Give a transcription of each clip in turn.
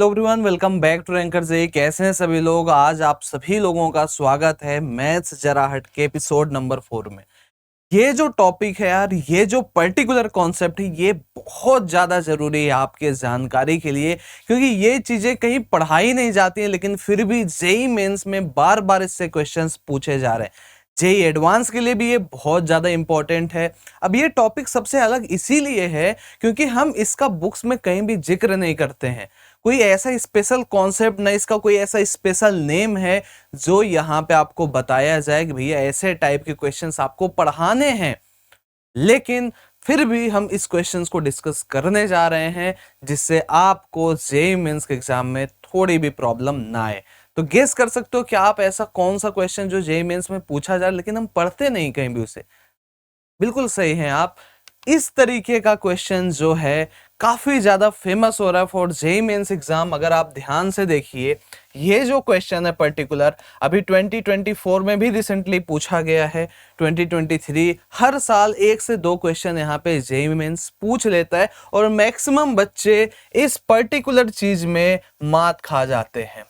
Hello everyone, welcome back to anchor J. कैसे हैं सभी लोग? आज आप सभी लोगों का स्वागत है मैथ्स जरा हट के एपिसोड नंबर 4 में। ये जो टॉपिक है यार, ये जो पर्टिकुलर कॉन्सेप्ट है, ये बहुत ज़्यादा ज़रूरी है आपके जानकारी के लिए, क्योंकि ये चीज़ें कहीं पढ़ाई नहीं जाती हैं, लेकिन फिर भी जेईई मेंस में बार बार इससे क्वेश्चंस पूछे जा रहे हैं। जेईई एडवांस के लिए भी ये बहुत ज़्यादा इंपॉर्टेंट है। अब ये टॉपिक सबसे अलग इसीलिए है क्योंकि हम इसका बुक्स में कहीं भी जिक्र नहीं करते हैं। कोई ऐसा स्पेशल कॉन्सेप्ट ना, इसका कोई ऐसा स्पेशल नेम है जो यहाँ पे आपको बताया जाए कि भैया ऐसे टाइप के क्वेश्चंस आपको पढ़ाने हैं, लेकिन फिर भी हम इस क्वेश्चंस को डिस्कस करने जा रहे हैं जिससे आपको जेईई मेंस के एग्जाम में थोड़ी भी प्रॉब्लम ना आए। तो गेस कर सकते हो कि आप ऐसा कौन सा क्वेश्चन जो जेईई मेंस में पूछा जाए लेकिन हम पढ़ते नहीं कहीं भी उसे। बिल्कुल सही है आप। इस तरीके का क्वेश्चन जो है काफी ज्यादा फेमस हो रहा है फॉर जेईई मेंस एग्जाम। अगर आप ध्यान से देखिए, ये जो क्वेश्चन है पर्टिकुलर अभी 2024 में भी रिसेंटली पूछा गया है, 2023 हर साल 1 से 2 क्वेश्चन यहाँ पे जेईई मेंस पूछ लेता है और मैक्सिमम बच्चे इस पर्टिकुलर चीज में मात खा जाते हैं।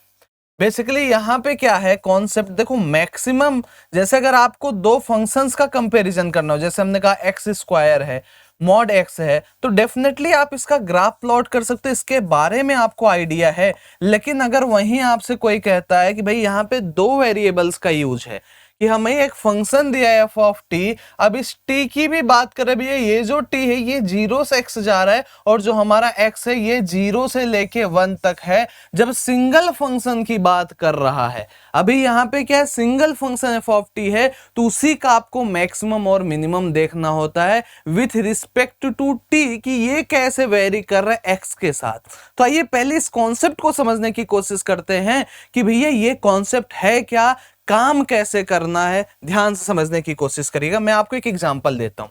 बेसिकली यहाँ पे क्या है कॉन्सेप्ट, देखो मैक्सिमम, जैसे अगर आपको दो फंक्शंस का कंपैरिजन करना हो, जैसे हमने कहा एक्स स्क्वायर है, मॉड एक्स है, तो डेफिनेटली आप इसका ग्राफ प्लॉट कर सकते हो, इसके बारे में आपको आइडिया है। लेकिन अगर वहीं आपसे कोई कहता है कि भाई यहाँ पे 2 वेरिएबल्स का यूज है, कि हमें एक फंक्शन दिया है एफ ऑफ टी, अब इस टी की भी बात करें भैया, ये जो टी है ये 0 से x जा रहा है और जो हमारा x है ये 0 से लेके 1 तक है, जब सिंगल फंक्शन की बात कर रहा है। अभी यहाँ पे क्या है, single function F of T है, तो उसी का आपको मैक्सिमम और मिनिमम देखना होता है विथ रिस्पेक्ट टू टी, कि ये कैसे वेरी कर रहा है x के साथ। तो आइए पहले इस कॉन्सेप्ट को समझने की कोशिश करते हैं कि भैया ये कॉन्सेप्ट है क्या, काम कैसे करना है। ध्यान से समझने की कोशिश करिएगा। मैं आपको एक एग्जांपल देता हूं।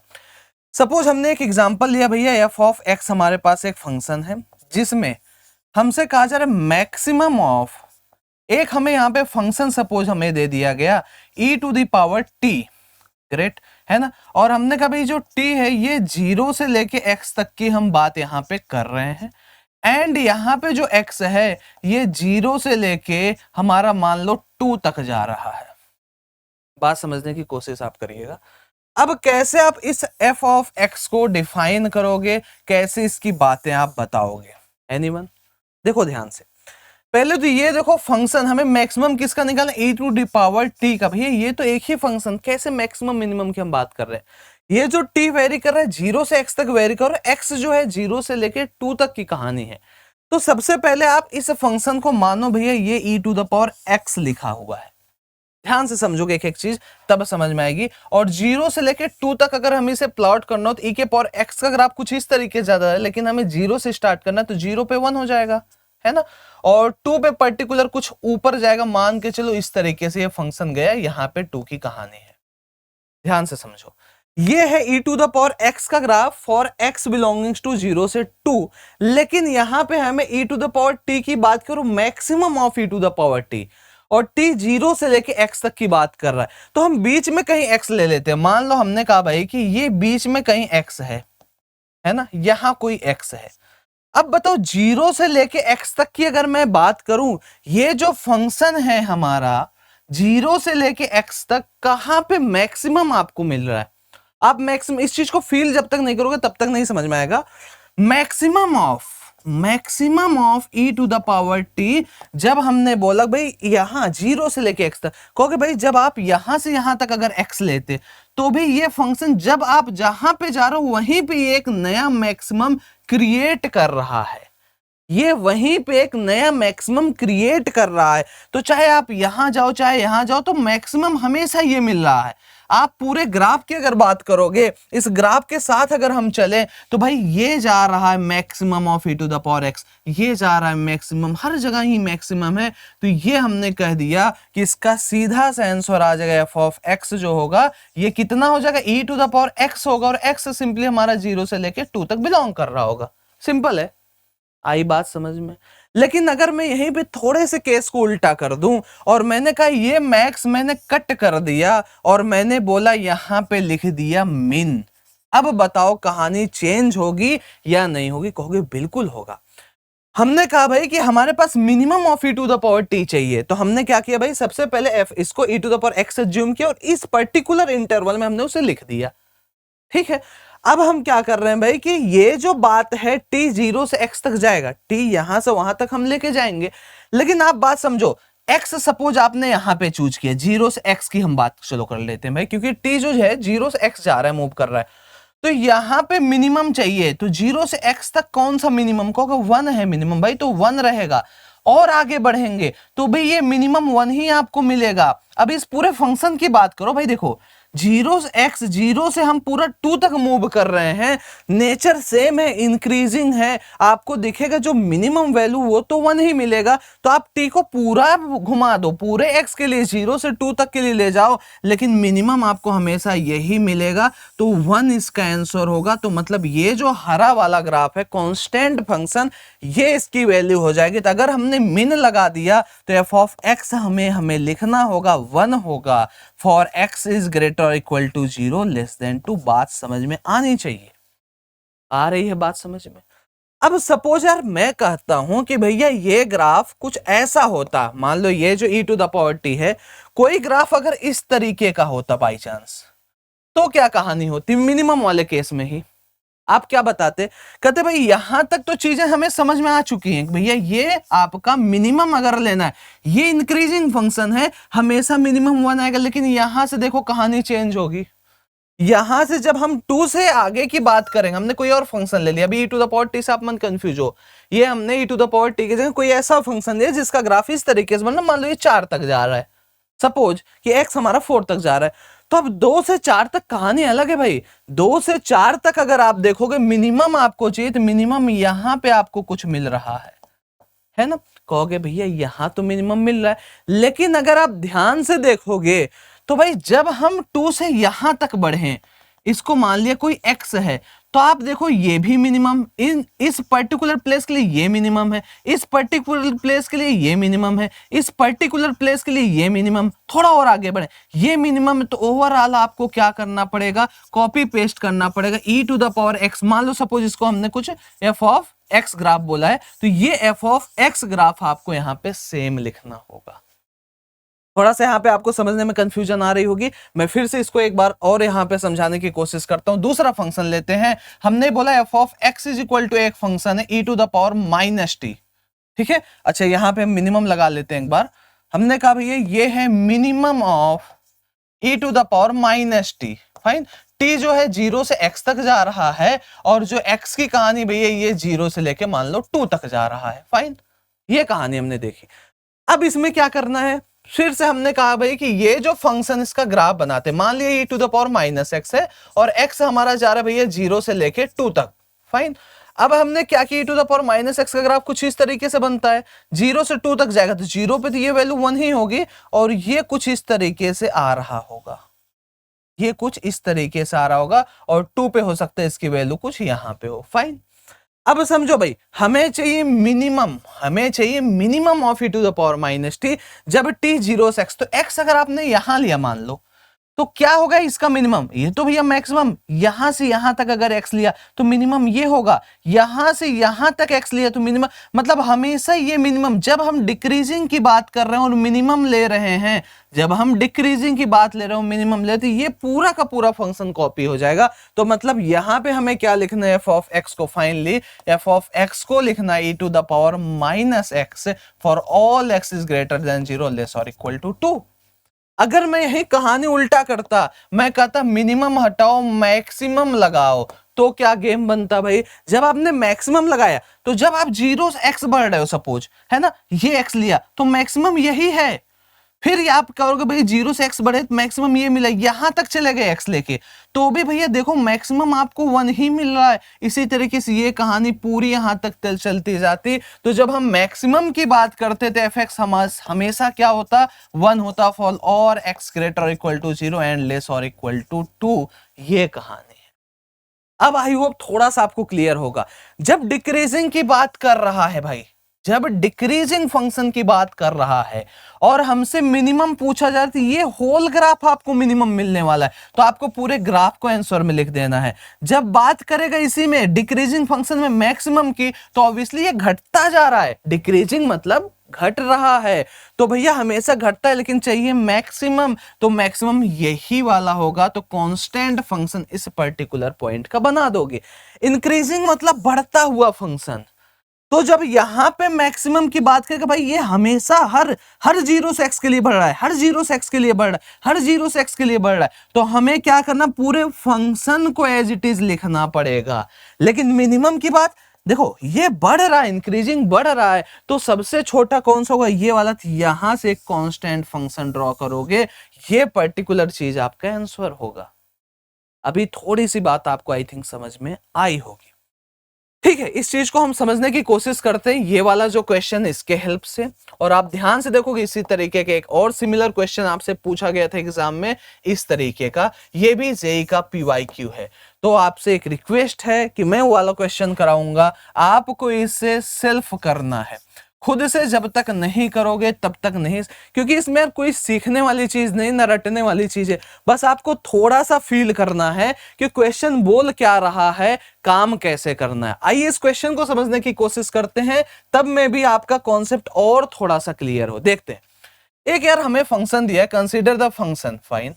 सपोज हमने एक एग्जांपल लिया भैया, एफ ऑफ एक्स हमारे पास एक फंक्शन है जिसमें हमसे कहा जा रहा है मैक्सिमम ऑफ एक, हमें यहां पे फंक्शन सपोज हमें दे दिया गया e to the power t, great है ना, और हमने कहा भाई जो t है ये 0 से लेके x तक की हम बात यहां पे कर रहे हैं, एंड यहाँ पे जो x है ये 0 से लेके हमारा मान लो 2 तक जा रहा है। बात समझने की कोशिश आप करिएगा। अब कैसे आप इस f ऑफ x को डिफाइन करोगे, कैसे इसकी बातें आप बताओगे? एनीवन? देखो ध्यान से, पहले तो ये देखो फंक्शन हमें मैक्सिमम किसका निकालना, e to the power t का। भैया ये तो एक ही फंक्शन, कैसे मैक्सिमम मिनिमम की हम बात कर रहे हैं? ये जो t वेरी कर रहा है 0 से x तक वेरी कर रहा है, x जो है 0 से लेके 2 तक की कहानी है। तो सबसे पहले आप इस फंक्शन को मानो भैया ये e to the power x लिखा हुआ है। ध्यान से समझोगे एक एक चीज, तब समझ में आएगी। और 0 से लेके 2 तक अगर हम इसे प्लॉट करना हो तो e के पावर x का ग्राफ कुछ इस तरीके ज्यादा है, लेकिन हमें 0 से स्टार्ट करना है तो 0 पे 1 हो जाएगा, है ना, और 2 पे पर्टिकुलर कुछ ऊपर जाएगा, मान के चलो इस तरीके से ये फंक्शन गया, यहाँ पे 2 की कहानी है। ध्यान से समझो, ये है e to the power x का graph for x belongings to 0 से 2, लेकिन यहां पे हमें e to the power t की बात करो, maximum of e to the power t, और t 0 से लेके x तक की बात कर रहा है, तो हम बीच में कहीं x ले लेते हैं। मान लो हमने कहा भाई कि ये बीच में कहीं x है ना, यहां कोई x है। अब बताओ 0 से लेके x तक की अगर मैं बात करूं, ये जो फंक्शन है हमारा 0 से लेके x तक, कहां पे मैक्सिमम आपको मिल रहा है? आप मैक्सिमम इस चीज को फील जब तक नहीं करोगे तब तक नहीं समझ में आएगा। Maximum of e to the power t, जब हमने बोला भाई यहां 0 से लेके x तक, कहोगे भाई जब आप यहां से यहां तक अगर x लेते तो भी ये फंक्शन जब आप जहां पे जा रहे हो वहीं पे एक नया मैक्सिमम क्रिएट कर रहा है, ये वहीं पे एक नया मैक्सिमम क्रिएट कर रहा है। तो चाहे आप यहां जाओ चाहे यहां जाओ, तो मैक्सिमम हमेशा ये मिल रहा है। आप पूरे ग्राफ की अगर बात करोगे, इस ग्राफ के साथ अगर हम चलें तो भाई ये जा रहा है maximum of e to the power x, ये जा रहा है मैक्सिमम, हर जगह ही मैक्सिमम है। तो ये हमने कह दिया कि इसका सीधा सा आंसर आ जाएगा f ऑफ x जो होगा ये कितना हो जाएगा, e to the power x होगा, और x सिंपली हमारा 0 से लेके 2 तक बिलोंग कर रहा होगा। सिंपल है, आई बात समझ में? लेकिन अगर मैं यहीं पे थोड़े से केस को उल्टा कर दूं और मैंने कहा ये मैक्स मैंने कट कर दिया और मैंने बोला यहां पे लिख दिया मिन, अब बताओ कहानी चेंज होगी या नहीं होगी? कहोगे बिल्कुल होगा। हमने कहा भाई कि हमारे पास minimum of e to the power t चाहिए, तो हमने क्या किया भाई, सबसे पहले f इसको e to the power x assume किया और इस पर्टिकुलर इंटरवल में हमने उसे लिख दिया। ठीक है, अब हम क्या कर रहे हैं भाई कि ये जो बात है t 0 से x तक जाएगा, t यहां से वहां तक हम लेके जाएंगे, लेकिन आप बात समझो, x सपोज आपने यहां पे चूज किया, 0 से x की हम बात चलो कर लेते हैं भाई, क्योंकि t जो है 0 से x जा रहा है, मूव कर रहा है, तो यहां पे मिनिमम चाहिए, तो 0 से x तक कौन सा मिनिमम को, 1 है मिनिमम भाई, तो 1 रहेगा। और आगे बढ़ेंगे तो भाई ये मिनिमम 1 ही आपको मिलेगा। अब इस पूरे फंक्शन की बात करो भाई, देखो 0 से x, 0 से हम पूरा 2 तक मूव कर रहे हैं, नेचर सेम है, इंक्रीजिंग है, आपको दिखेगा जो मिनिमम वैल्यू वो तो 1 ही मिलेगा। तो आप t को पूरा घुमा दो, पूरे x के लिए 0 से 2 तक के लिए ले जाओ, लेकिन मिनिमम आपको हमेशा यही मिलेगा, तो 1 इसका आंसर होगा। तो मतलब ये जो हरा वाला ग्राफ है कांस्टेंट फंक्शन, ये इसकी वैल्यू हो जाएगी। तो अगर हमने मिन लगा दिया तो f ऑफ x हमें लिखना होगा 1 होगा, फॉर x इज ग्रेटर और इक्वल टू 0 लेस देन 2। बात समझ में आनी चाहिए, आ रही है बात समझ में? अब सपोज यार मैं कहता हूं कि भैया ये ग्राफ कुछ ऐसा होता, मान लो ये जो e to the power t है, कोई ग्राफ अगर इस तरीके का होता बाई चांस, तो क्या कहानी होती मिनिमम वाले केस में ही? आप क्या बताते? कहते भाई यहां तक तो चीजें हमें समझ में आ चुकी हैं, भैया ये आपका मिनिमम अगर लेना है, ये इंक्रीजिंग फंक्शन है, हमेशा मिनिमम 1 आएगा, लेकिन यहां से देखो कहानी चेंज होगी। यहां से जब हम 2 से आगे की बात करेंगे, हमने कोई और फंक्शन ले लिया, अभी e to the power t से आप मन कंफ्यूज हो, ये हमने e to the power t की जगह कोई ऐसा फंक्शन लिया जिसका ग्राफ इस तरीके से बनना, मान लो ये 4 तक जा रहा है, सपोज कि x हमारा 4 तक जा रहा है, तो अब 2 से 4 तक कहानी अलग है भाई। 2 से 4 तक अगर आप देखोगे मिनिमम आपको चाहिए, तो मिनिमम यहां पे आपको कुछ मिल रहा है ना? कहोगे भैया यहां तो मिनिमम मिल रहा है, लेकिन अगर आप ध्यान से देखोगे तो भाई जब हम 2 से यहां तक बढ़े, इसको मान लिया कोई x है, तो आप देखो ये भी मिनिमम, इस पर्टिकुलर प्लेस के लिए ये मिनिमम है, इस पर्टिकुलर प्लेस के लिए ये मिनिमम है, इस पर्टिकुलर प्लेस के लिए ये मिनिमम, थोड़ा और आगे बढ़े ये मिनिमम। तो ओवरऑल आपको क्या करना पड़ेगा, कॉपी पेस्ट करना पड़ेगा e to the power x। मान लो सपोज इसको हमने कुछ f ऑफ x ग्राफ बोला है, तो ये f ऑफ x ग्राफ आपको यहां पे सेम लिखना होगा। थोड़ा सा यहाँ पे आपको समझने में कंफ्यूजन आ रही होगी, मैं फिर से इसको एक बार और यहाँ पे समझाने की कोशिश करता हूँ। दूसरा फंक्शन लेते हैं, हमने बोला f of x is equal to एक फंक्शन है e to the power minus t, ठीक है। अच्छा यहाँ पे हम मिनिमम लगा लेते हैं एक बार, हमने कहा भैया ये है minimum of e to the power minus t, fine. t जो है 0 से x तक जा रहा है, और जो x की कहानी भैया ये 0 से लेके मान लो 2 तक जा रहा है, फाइन। ये कहानी हमने देखी। अब इसमें क्या करना है, फिर से हमने कहा भाई कि ये जो फंक्शन इसका ग्राफ बनाते, मान लिया e to the power minus x है और x हमारा जा रहा है भैया 0 से लेके 2 तक, फाइन। अब हमने क्या किया, e to the power minus x का ग्राफ कुछ इस तरीके से बनता है, 0 से 2 तक जाएगा तो 0 पे तो ये वैल्यू 1 ही होगी, और ये कुछ इस तरीके से आ रहा होगा, ये कुछ इस तरीके से आ रहा होगा, और 2 पे हो सकता है इसकी वैल्यू कुछ यहां पे हो, फाइन। अब समझो भाई हमें चाहिए minimum of e to the power minus t, जब t 0 से x, तो x अगर आपने यहां लिया मान लो, तो क्या होगा इसका मिनिमम, ये तो भैया मैक्सिमम, यहां से यहां तक अगर x लिया तो मिनिमम ये होगा, यहां से यहां तक x लिया तो मिनिमम, मतलब हमेशा ये मिनिमम। जब हम डिक्रीजिंग की बात कर रहे हैं और मिनिमम ले रहे हैं, जब हम डिक्रीजिंग की बात ले रहे हो मिनिमम ले, तो ये पूरा का पूरा फंक्शन कॉपी हो जाएगा। तो मतलब यहां पे हमें क्या लिखना है, f ऑफ x को, फाइनली f ऑफ x को लिखना है e to the power minus x for all x is greater than 0 less और इक्वल टू 2। अगर मैं यही कहानी उल्टा करता, मैं कहता मिनिमम हटाओ मैक्सिमम लगाओ, तो क्या गेम बनता भाई? जब आपने मैक्सिमम लगाया, तो जब आप 0 से x बढ़ रहे हो सपोज, है ना, ये x लिया तो मैक्सिमम यही है, फिर आप कहोगे भाई 0 से x बढ़े तो मैक्सिमम ये मिला, यहां तक चले गए x लेके, तो भी भैया देखो मैक्सिमम आपको 1 ही मिल रहा है। इसी तरीके से ये कहानी पूरी यहां तक चलती जाती। तो जब हम मैक्सिमम की बात करते थे fx हमेशा क्या होता, 1 होता फॉर और x greater equal to 0 and less और इक्वल टू 2। ये कहानी है। अब आई होप थोड़ा सा आपको क्लियर होगा। जब डिक्रीजिंग की बात कर रहा है भाई, जब डिक्रीजिंग फंक्शन की बात कर रहा है और हमसे मिनिमम पूछा जाए तो ये होल ग्राफ आपको मिनिमम मिलने वाला है, तो आपको पूरे ग्राफ को आंसर में लिख देना है। जब बात करेगा इसी में डिक्रीजिंग फंक्शन में मैक्सिमम की, तो ऑब्वियसली ये घटता जा रहा है, डिक्रीजिंग मतलब घट रहा है, तो भैया हमेशा घटता है लेकिन चाहिए मैक्सिमम, तो मैक्सिमम यही वाला होगा, तो कांस्टेंट फंक्शन इस पर्टिकुलर पॉइंट का बना दोगे। इंक्रीजिंग मतलब बढ़ता हुआ फंक्शन, तो जब यहां पे मैक्सिमम की बात करें कि भाई ये हमेशा हर जीरो से एक्स के लिए बढ़ रहा है, हर जीरो से एक्स के लिए बढ़ रहा है, हर जीरो से एक्स के लिए बढ़ रहा है, तो हमें क्या करना, पूरे फंक्शन को एज इट इज लिखना पड़ेगा। लेकिन मिनिमम की बात देखो, ये बढ़ रहा है, इंक्रीजिंग बढ़ रहा है, तो सबसे छोटा कौन सा होगा, ये वाला। यहां से एक कांस्टेंट फंक्शन ड्रॉ करोगे, ये पर्टिकुलर चीज आपका आंसर होगा। अभी थोड़ी सी बात आपको आई थिंक समझ में आई होगी, ठीक है। इस चीज को हम समझने की कोशिश करते हैं, ये वाला जो क्वेश्चन इसके हेल्प से। और आप ध्यान से देखोगे इसी तरीके के एक और सिमिलर क्वेश्चन आपसे पूछा गया था एग्जाम में इस तरीके का, ये भी जेईई का पीवाईक्यू है। तो आपसे एक रिक्वेस्ट है कि मैं वो वाला क्वेश्चन कराऊंगा, आपको इससे सेल्फ करना है, खुद से जब तक नहीं करोगे तब तक नहीं, क्योंकि इसमें कोई सीखने वाली चीज नहीं, न रटने वाली चीज है, बस आपको थोड़ा सा फील करना है कि क्वेश्चन बोल क्या रहा है, काम कैसे करना है। आइए इस क्वेश्चन को समझने की कोशिश करते हैं, तब में भी आपका कॉन्सेप्ट और थोड़ा सा क्लियर हो। देखते हैं, एक यार हमें फंक्शन दिया है, कंसीडर द फंक्शन, फाइन,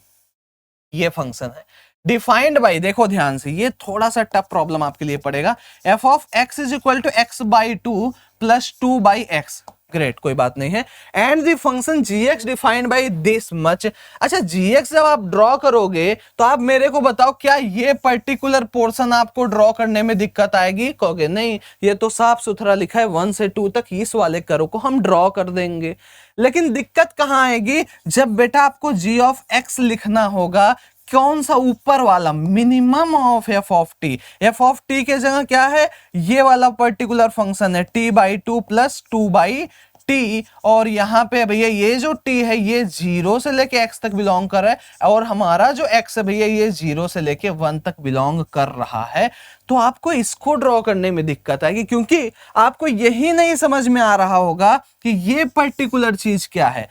ये फंक्शन है डिफाइंड बाई, देखो ध्यान से, ये थोड़ा सा टफ प्रॉब्लम आपके लिए पड़ेगा, F of X is equal to X by two plus 2 by X, great, कोई बात नहीं है, and the function G X defined by this much. अच्छा, जी एक्स जब आप ड्रॉ करोगे तो आप मेरे को बताओ, क्या ये पर्टिकुलर पोर्शन आपको ड्रॉ करने में दिक्कत आएगी? कहोगे नहीं, ये तो साफ सुथरा लिखा है 1 से 2 तक, इस वाले करो को हम ड्रॉ कर देंगे। लेकिन दिक्कत कहां आएगी, जब बेटा आपको जी ऑफ एक्स लिखना होगा, कौन सा, ऊपर वाला, minimum of F of T. F of T के जगह क्या है, ये वाला पर्टिकुलर फंक्शन है T by two plus 2 by T, और यहां पे भैया ये जो टी है ये 0 से लेके x तक बिलोंग कर रहा है, और हमारा जो x है भैया ये 0 से लेके 1 तक बिलोंग कर रहा है। तो आपको इसको ड्रॉ करने में दिक्कत आएगी, क्योंकि आपको यही नहीं समझ में आ रहा होगा कि ये पर्टिकुलर चीज क्या है।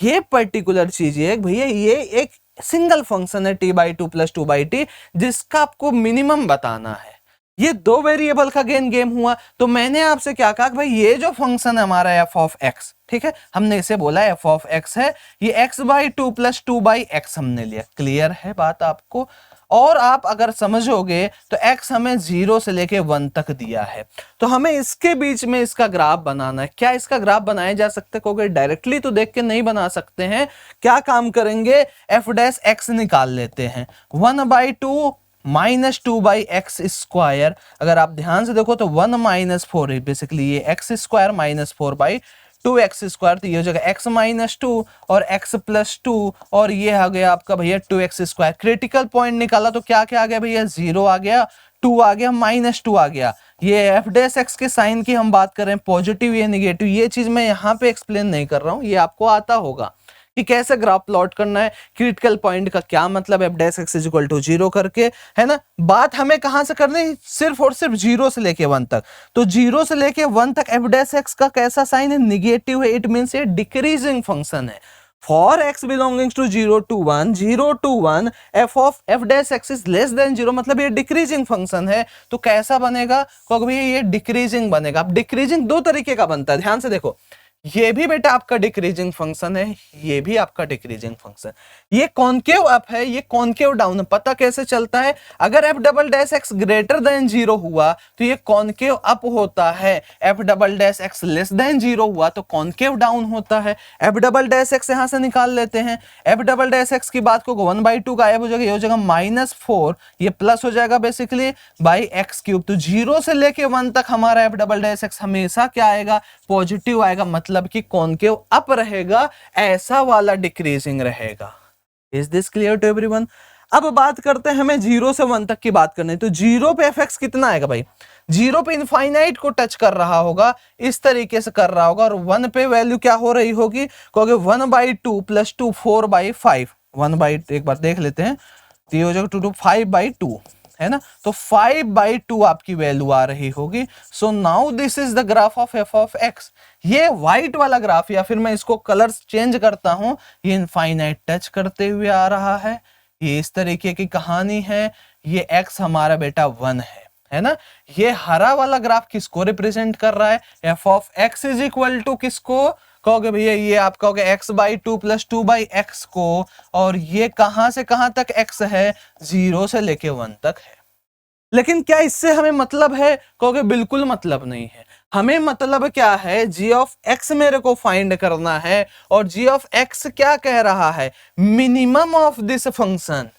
ये पर्टिकुलर चीज है भैया, ये एक सिंगल फंक्शन है T by two plus 2 by T, जिसका आपको मिनिमम बताना है। ये दो वेरिएबल का गेम हुआ। तो मैंने आपसे क्या कहा कि भाई ये जो फंक्शन है हमारा एफ ऑफ एक्स, ठीक है, हमने इसे बोला एफ ऑफ एक्स है, ये x by two plus 2 by x हमने लिया। क्लियर है बात आपको? और आप अगर समझोगे तो x हमें 0 से लेके 1 तक दिया है, तो हमें इसके बीच में इसका ग्राफ बनाना है। क्या इसका ग्राफ बनाया जा सकता है? क्योंकि डायरेक्टली तो देख के नहीं बना सकते हैं। क्या काम करेंगे, एफ डैश एक्स निकाल लेते हैं, 1 by two minus 2 by x square. अगर आप ध्यान से देखो तो 1 माइनस 4 है बेसिकली, ये x square minus 4 by 2x square, तो ये हो जाएगा x माइनस 2 और x प्लस 2, और ये आ गया आपका भैया 2x स्क्वायर। क्रिटिकल पॉइंट निकाला तो क्या क्या आ गया भैया, 0 आ गया, 2 आ गया, माइनस 2 आ गया। ये एफ डैश एक्स के साइन की हम बात कर रहे हैं, पॉजिटिव या नेगेटिव, ये चीज मैं यहाँ पे एक्सप्लेन नहीं कर रहा हूँ, ये आपको आता होगा कि कैसे ग्राफ प्लॉट करना है, क्रिटिकल पॉइंट का क्या मतलब, F dash X is equal to 0 करके, है ना। बात हमें कहां से करनी है, सिर्फ और सिर्फ 0 से लेके 1 तक। तो 0 से लेके 1 तक एफ डैश एक्स का कैसा साइन है, निगेटिव है, इट मींस ये डिक्रीजिंग फंक्शन है। For x belongings to 0 to 1, 0 to 1, F of F dash X is less than 0, मतलब ये डिक्रीजिंग फंक्शन है। तो कैसा बनेगा, क्योंकि भैया ये डिक्रीजिंग बनेगा। अब डिक्रीजिंग दो तरीके का बनता है, ध्यान से देखो, ये भी बेटा आपका डिक्रीजिंग फंक्शन है, ये भी आपका डिक्रीजिंग फंक्शन। ये कॉनकेव अप है, ये कॉनकेव डाउन है। पता कैसे चलता है, अगर F double dash x greater than 0 हुआ तो ये कॉनकेव अप होता है, F double dash x less than 0 हुआ तो कॉनकेव डाउन होता है। एफ डबल डैश एक्स यहां से निकाल लेते हैं, एफ डबल डैश एक्स की बात को 1 बाई 2 गायब हो जाएगा, ये हो जाएगा माइनस 4, ये प्लस हो जाएगा बेसिकली बाई एक्स क्यूब। तो 0 से लेके 1 तक हमारा एफ डबल डैश एक्स हमेशा क्या आएगा, पॉजिटिव आएगा, मतलब कि कॉनकेव अप रहेगा, ऐसा वाला डिक्रीजिंग रहेगा। Is this clear to everyone? अब बात करते हैं, हमें 0 से 1 तक की बात करनी है। तो 0 पे एफ कितना आएगा भाई, 0 पे इनफाइनाइट को टच कर रहा होगा, इस तरीके से कर रहा होगा, और 1 पे वैल्यू क्या हो रही होगी, क्योंकि 1 बाई 2 प्लस 2 4 बाई 5, 1 बाई, एक बार देख लेते हैं, तो ये हो जाएगा 2 5 बाई 2, है ना, तो 5/2 आपकी वैल्यू आ रही होगी। So now this is the graph of F of x. ये व्हाइट वाला ग्राफ, या फिर मैं इसको कलर्स चेंज करता हूं, ये इनफाइनाइट टच करते हुए आ रहा है, ये इस तरीके की कहानी है। ये एक्स हमारा बेटा 1 है ना। ये हरा वाला ग्राफ किसको रिप्रेजेंट कर रहा है, F of X is equal to किसको कहोगे भैया, ये आप कहोगे x/2 + 2/x को, और ये कहां से कहां तक x है, 0 से लेके 1 तक है। लेकिन क्या इससे हमें मतलब है, कहोगे बिल्कुल मतलब नहीं है। हमें मतलब क्या है, g ऑफ x मेरे को फाइंड करना है, और g ऑफ x क्या कह रहा है, मिनिमम ऑफ दिस फंक्शन।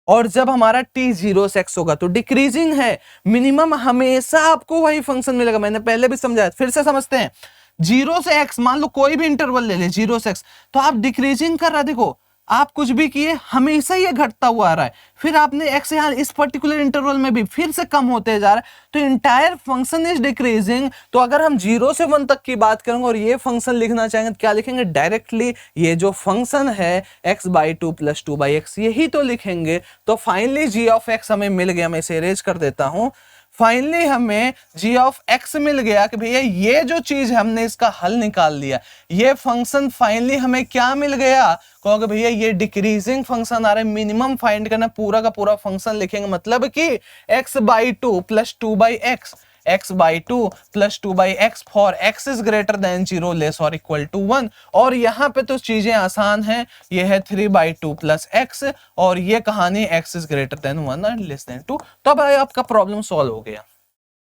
और जब हमारा t 0 से x होगा तो डिक्रीजिंग है, मिनिमम हमेशा आपको वही फंक्शन मिलेगा। मैंने पहले भी समझाया, फिर से समझते हैं। 0 से x, मान लो कोई भी इंटरवल ले ले 0 से x, तो आप डिक्रीजिंग कर रहा है, देखो आप कुछ भी किए हमेशा ये घटता हुआ आ रहा है, फिर आपने x यहाँ इस पर्टिकुलर इंटरवल में भी फिर से कम होते जा रहा है, तो इंटायर फंक्शन इज डिक्रीजिंग। तो अगर हम 0 से 1 तक की बात करेंगे और ये फंक्शन लिखना चाहेंगे तो क्या लिखेंगे, डायरेक्टली ये जो फंक्शन है x/2 + 2/x यही तो लिखेंगे। तो फाइनली g ऑफ x हमें मिल गया, मैं इसे इरेज कर देता हूं। फाइनली हमें g ऑफ x मिल गया कि भैया ये जो चीज है हमने इसका हल निकाल लिया, ये फंक्शन फाइनली हमें क्या मिल गया, कहोगे भैया ये डिक्रीजिंग फंक्शन आ रहा है, मिनिमम फाइंड करना, पूरा का पूरा फंक्शन लिखेंगे, मतलब कि x/2 + 2/x, x/2 + 2/x for x is greater than 0 less और इक्वल टू 1। और यहाँ पे तो चीजें आसान हैं, ये है 3/2 + x, और ये कहानी x इज ग्रेटर देन 1 और लेस देन 2। तो अब आपका प्रॉब्लम सॉल्व हो गया।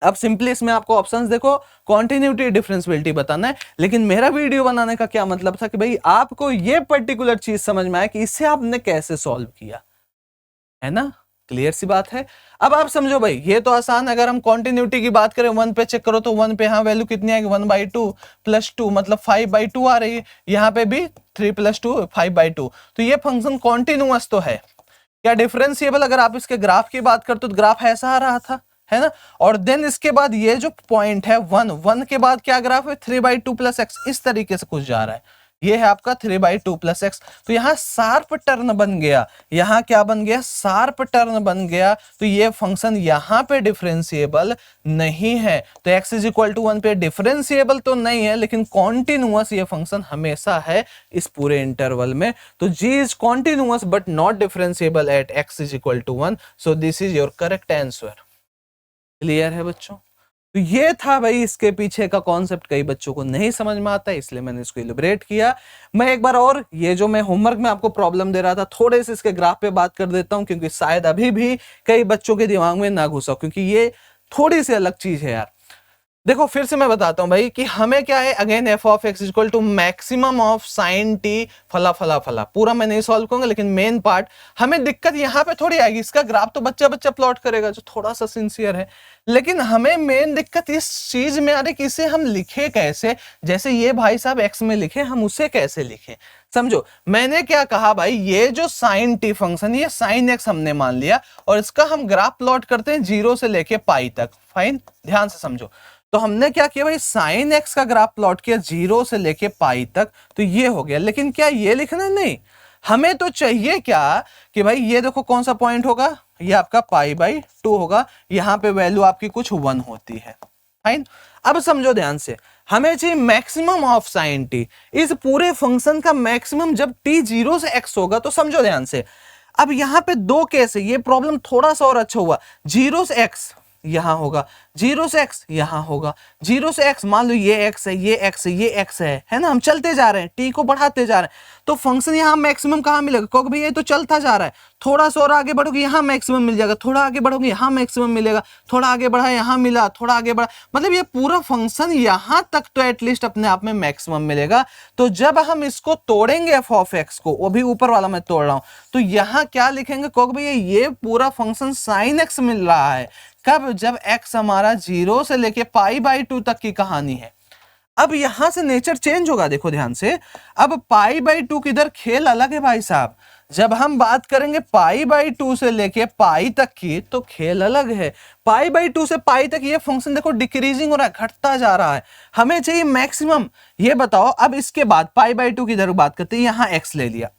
अब सिंपली इसमें आपको ऑप्शंस देखो, कॉन्टिन्यूटी डिफरेंशियबिलिटी बताना है। लेकिन मेरा वीडियो बनाने का क्या मतलब था कि भाई आपको ये पर्टिकुलर चीज समझ में आए कि इसे आपने कैसे सॉल्व किया, है ना, क्लियर सी बात है। अब आप समझो भाई, ये तो आसान है। अगर हम कॉन्टिन्यूटी की बात करें 1 पे चेक करो तो 1 पे यहाँ वैल्यू कितनी आएगी, 1/2 + 2 मतलब 5/2 आ रही है, यहाँ पे भी 3 + 2 5/2। तो ये फंक्शन कॉन्टिन्यूअस तो है। क्या डिफरेंशिएबल, अगर आप इसके ग्राफ की बात करते तो ग्राफ ऐसा आ रहा था, है ना। और देन इसके बाद ये जो पॉइंट है 1 के बाद क्या ग्राफ है, 3/2 + x, इस तरीके से कुछ जा रहा है। ये है आपका 3/2 + x। तो यहाँ शार्प टर्न बन गया, यहाँ क्या बन गया, शार्प टर्न बन गया। तो ये फंक्शन यहाँ पे डिफरेंशिएबल नहीं है। तो x इज इक्वल टू 1 पे डिफरेंशिएबल तो नहीं है, लेकिन कॉन्टिन्यूअस ये फंक्शन हमेशा है इस पूरे इंटरवल में। तो g is continuous but not differentiable at x is equal to 1। So this is your correct answer. Clear है बच्चों। तो ये था भाई इसके पीछे का कॉन्सेप्ट, कई बच्चों को नहीं समझ में आता है इसलिए मैंने इसको इलैबोरेट किया। मैं एक बार और ये जो मैं होमवर्क में आपको प्रॉब्लम दे रहा था, थोड़े से इसके ग्राफ पे बात कर देता हूं, क्योंकि शायद अभी भी कई बच्चों के दिमाग में ना घुसा, क्योंकि ये थोड़ी सी अलग चीज है यार। देखो फिर से मैं बताता हूं भाई कि हमें क्या है, again F of X equal to maximum of sine T फला फला फला। पूरा मैं नहीं सॉल्व करूंगा, लेकिन मेन पार्ट हमें दिक्कत यहां पे थोड़ी आएगी। इसका ग्राफ तो बच्चा बच्चा प्लॉट करेगा जो थोड़ा सा सिंसियर है, लेकिन हमें मेन दिक्कत इस चीज में आ रही कि इसे हम लिखे कैसे। जैसे ये भाई साहब एक्स में लिखे, हम उसे कैसे लिखें, समझो। मैंने क्या कहा भाई, ये जो साइन टी फंक्शन, ये साइन एक्स हमने मान लिया, और इसका हम ग्राफ प्लॉट करते हैं 0 से लेके पाई तक। फाइन, ध्यान से समझो। तो हमने क्या किया भाई, साइन एक्स का ग्राफ प्लॉट किया 0 से लेके पाई तक, तो ये हो गया। लेकिन क्या ये लिखना नहीं, हमें तो चाहिए क्या कि भाई ये देखो कौन सा पॉइंट होगा, ये आपका π/2 होगा, यहां पे वैल्यू आपकी कुछ 1 होती है। फाइन, अब समझो ध्यान से, हमें चाहिए मैक्सिमम ऑफ साइन टी। इस पूरे फंक्शन का मैक्सिमम जब t 0 से x होगा, तो समझो ध्यान से। अब यहां पे दो केस है, ये प्रॉब्लम थोड़ा सा और अच्छा हुआ। 0 से x यहां होगा, 0 से x यहां होगा, 0 से x मान लो ये x है, ये x है, ये x है ना। हम चलते जा रहे हैं, t को बढ़ाते जा रहे हैं, तो फंक्शन यहां मैक्सिमम कहां मिलेगा, क्योंकि भाई ये तो चलता जा रहा है। थोड़ा सा और आगे बढ़ोगे यहां मैक्सिमम मिल जाएगा, थोड़ा आगे बढ़ोगे यहां मैक्सिमम मिलेगा, थोड़ा आगे बढ़ा यहां मिला, थोड़ा आगे बढ़ा, मतलब ये पूरा फंक्शन यहां तक तो एटलीस्ट अपने आप में मैक्सिमम मिलेगा। तो जब हम इसको तोड़ेंगे एफ ऑफ एक्स को, वो भी ऊपर वाला मैं तोड़ रहा हूं, तो यहां क्या लिखेंगे, क्योंकि भाई ये पूरा फंक्शन साइन एक्स मिल रहा है। कब, जब x हमारा 0 से लेके π/2 तक की कहानी है। अब यहां से नेचर चेंज होगा, देखो ध्यान से। अब π/2 किधर, खेल अलग है भाई साहब। जब हम बात करेंगे π/2 से लेके पाई तक की, तो खेल अलग है। π/2 से पाई तक ये फंक्शन देखो डिक्रीजिंग हो रहा है, घटता जा रहा है। हमें चाहिए मैक्सिमम। ये बताओ, अब इसके बाद π/2 की इधर बात करते हैं, यहां x ले लिया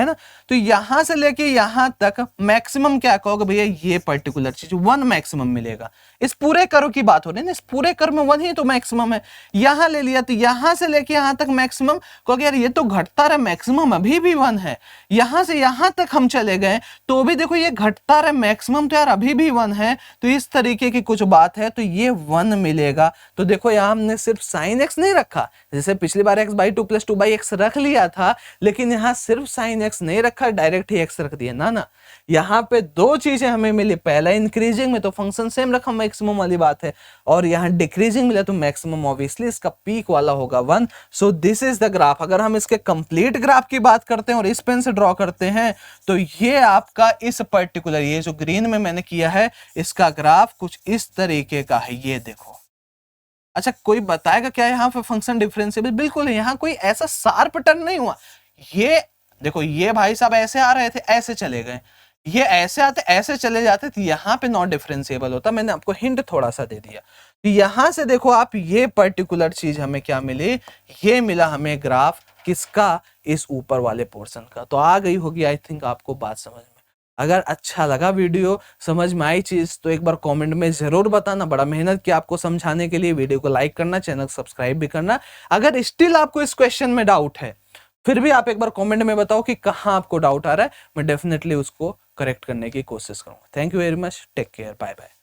है ना। तो यहां से लेके यहां तक मैक्सिमम क्या कहोगे भैया, ये पर्टिकुलर चीज 1 मैक्सिमम मिलेगा। इस पूरे कर्व की बात हो रही है ना, इस पूरे कर्व में 1 ही तो मैक्सिमम है। यहां ले लिया तो यहां से लेके यहां तक मैक्सिमम, क्योंकि यार ये तो घटता रहा, मैक्सिमम अभी भी 1 है। यहां से यहां तक हम चले गए तो भी देखो ये घटता रहा, मैक्सिमम तो यार अभी भी 1 है। तो इस तरीके की कुछ बात है, तो ये 1 मिलेगा। तो देखो यहां हमने सिर्फ साइन एक्स नहीं रखा, जैसे पिछली बार x/2 + 2x रख लिया था, लेकिन यहां सिर्फ साइन एक्स नहीं रखा, डायरेक्ट ही एक्स रख दिया ना। यहां पे दो चीजें हमें मिली, पहला इंक्रीजिंग में तो फंक्शन सेम रखा, मैक्सिमम वाली बात है, और यहां डिक्रीजिंग मिला तो मैक्सिमम ऑब्वियसली इसका पीक वाला होगा 1। So this is the graph. अगर हम इसके कंप्लीट ग्राफ की बात करते हैं और इस पेन से ड्रॉ करते हैं तो ये आपका इस पर्टिकुलर, ये जो ग्रीन में मैंने किया है, इसका ग्राफ कुछ इस तरीके का है, ये देखो। अच्छा, कोई बताएगा क्या यहाँ पे फंक्शन डिफरेंशिएबल? बिल्कुल यहाँ कोई ऐसा शार्प टर्न नहीं हुआ। ये देखो, ये भाई साहब ऐसे आ रहे थे, ऐसे चले गए, ये ऐसे आते ऐसे चले जाते, तो यहाँ पे नॉट डिफरेंशिएबल होता। मैंने आपको हिंट थोड़ा सा दे दिया। तो यहां से देखो आप, ये पर्टिकुलर चीज हमें क्या मिली, ये मिला हमें ग्राफ किसका, इस ऊपर वाले पोर्शन का। तो आ गई होगी आई थिंक आपको बात समझ में। अगर अच्छा लगा वीडियो, समझ में आई चीज, तो एक बार कमेंट में जरूर बताना। बड़ा मेहनत किया आपको समझाने के लिए। वीडियो को लाइक करना, चैनल सब्सक्राइब भी करना। अगर स्टिल आपको इस क्वेश्चन में डाउट है, फिर भी आप एक बार कमेंट में बताओ कि कहां आपको डाउट आ रहा है, मैं डेफिनेटली उसको करेक्ट करने की कोशिश करूंगा। Thank you very much, take care, bye bye.